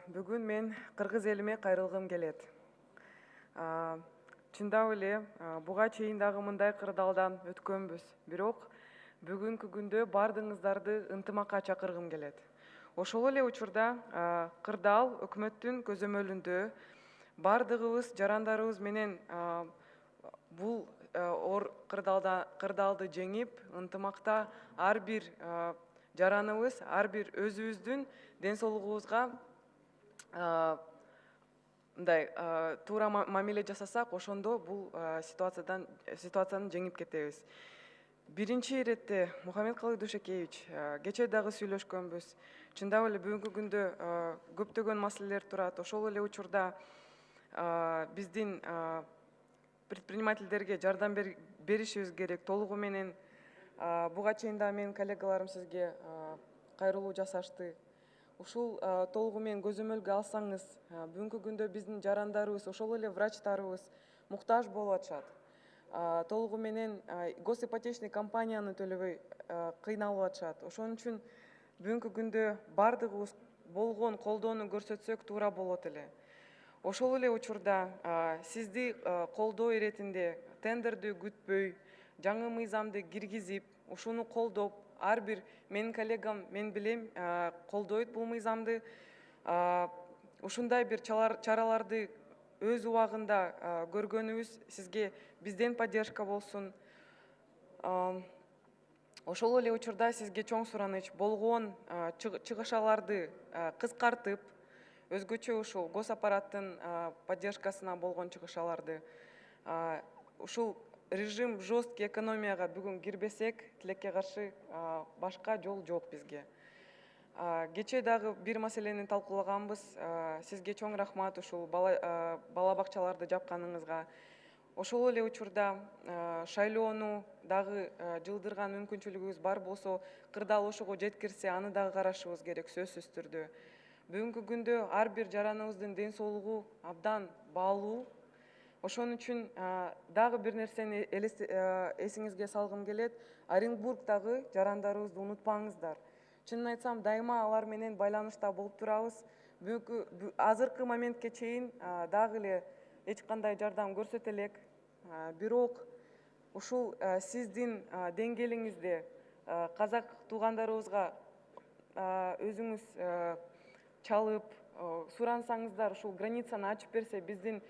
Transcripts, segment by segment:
Бүгүн мен кыргыз элиме кайрылгым келет. Чындап эле буга чейин дагы мындай кырдаалдан өткөнбүз. Бирок бүгүнкү күндө бардыгыңыздарды ынтымакка чакыргым келет. Ошол эле учурда кырдаал өкмөттүн көзөмөлүндө бардыгыбыз жарандарыбыз менен бул оор кырдаалды жеңип, ынтымакта ар бир жараныбыз, ар бир өзүбүздүн ден соолугубузга мындай туура мамиле жасасак, ошондо бул ситуацияны жеңип кетебиз. Биринчи иретте Мухаммедкалый Душекеевич, кечээ дагы сүйлөшкөнбүз. Чындап эле бүгүнкү күндө көптөгөн маселелер турат. Ошол эле учурда биздин предпринимательдерге жардам беришибиз керек. Толугу менен буга чейин да менин коллегаларым сизге кайрылуу жасашты. Ушул толугу менен көзөмөлгө алсаңыз, бүгүнкү күндө биздин жарандарыбыз, ошол эле врачтарыбыз муктаж болуп атышат. Толугу менен госипотечный компанияны төлөбөй кыйналып атышат. Ошон үчүн бүгүнкү күндө бардыгыбыз болгон колдоону көрсөтсөк туура болот эле. Ошол эле учурда сизди колдоо иретинде тендерди күтпөй, жаңы мыйзамды киргизип, ушуну колдоп, ар бир менин коллегам, мен билем, колдойт бул мыйзамды. Ушундай бир чараларды өз убагында көргөнүбүз сизге бизден поддержка болсун. Ошол эле учурда сизге чоң сураныч, болгон чыгышаларды кыскартып, өзгөчө ушул госаппараттын поддержкасына болгон чыгышаларды, ушул режим жесткий экономияга бүгүн кирбесек, тилекке каршы башка жол жок бизге. Кечээ дагы бир маселени талкуулаганбыз. Сизге чоң рахмат ушул бала бакчаларды жапканыңызга. Ошол эле учурда шайлоону дагы жылдырган мүмкүнчүлүгүбүз бар болсо, кырдаал ошого жеткирсе, аны дагы карашыбыз керек сөзсүз түрдө. Бүгүнкү күндө ар бир жараныбыздын ден соолугу абдан баалуу. Ошон үчүн дагы бир нерсени эсиңизге салгым келет. Оренбургдагы жарандарыбызды унутпаңыздар. Чынын айтсам, дайыма алар менен байланышта болуп турабыз. Азыркы моментке чейин дагы эле эч кандай жардам көрсөтө элек. Бирок ушул сиздин деңгээлиңизде казак туугандарыбызга өзүңүз чалып, сурансаңыздар, ушул границаны ачып берсе, биздин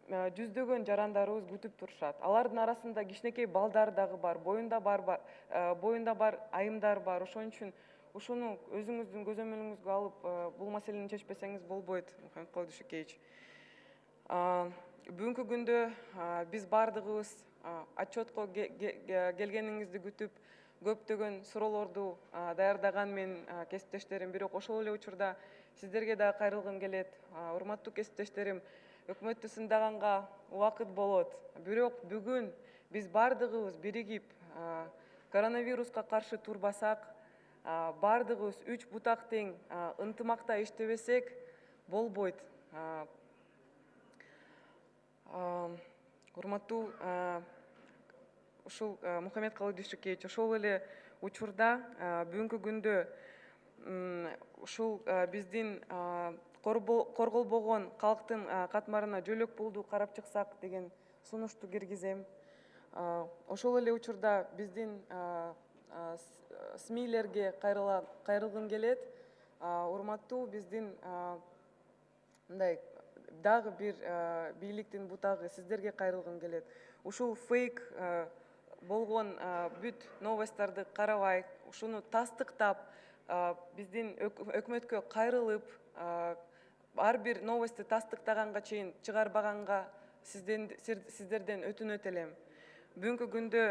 жүздөгөн жарандарыбыз күтүп турушат. Алардын арасында кичинекей балдар дагы бар, боюнда бар айымдар бар. Ошон үчүн ушуну өзүңүздүн көзөмөлүңүзгө алып, бул маселени чечпесеңиз болбойт, Мухаммедкалый Душекеевич. Бүгүнкү күндө биз бардыгыбыз отчетко келгениңизди күтүп, көптөгөн суроолорду даярдаган менин кесиптештерим. Бирок ошол эле учурда сиздерге да кайрылгым келет. Урматтуу кесиптештерим, өкмөттү сындаганга убакыт болот. Бирок бүгүн биз бардыгыбыз биригип коронавируска каршы турбасак, бардыгыбыз 3 бутак тең ынтымакта иштебесек болбойт. Урматтуу ушул Мухаммедкалый Душекеевич, ошол эле учурда бүгүнкү күндө ушул биздин корголбогон калктын катмарына жөлөк пулду карап чыксак деген сунушту киргизем. Ошол эле учурда биздин СМИлерге кайрылгым келет. Урматтуу биздин мындай дагы бир бийликтин бутагы, сиздерге кайрылгым келет. Ушул фейк болгон бүт новосттарды карабай, ушуну тастыктап, биздин өкмөткө кайрылып, ар бир новостты тастыктаганга чейин чыгарбаганга сиздерден өтүнөт элем. Бүгүнкү күндө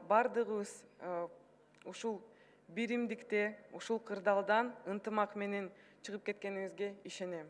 бардыгыбыз ушул биримдикте, ушул кырдаалдан ынтымак менен чыгып кеткенибизге ишенем.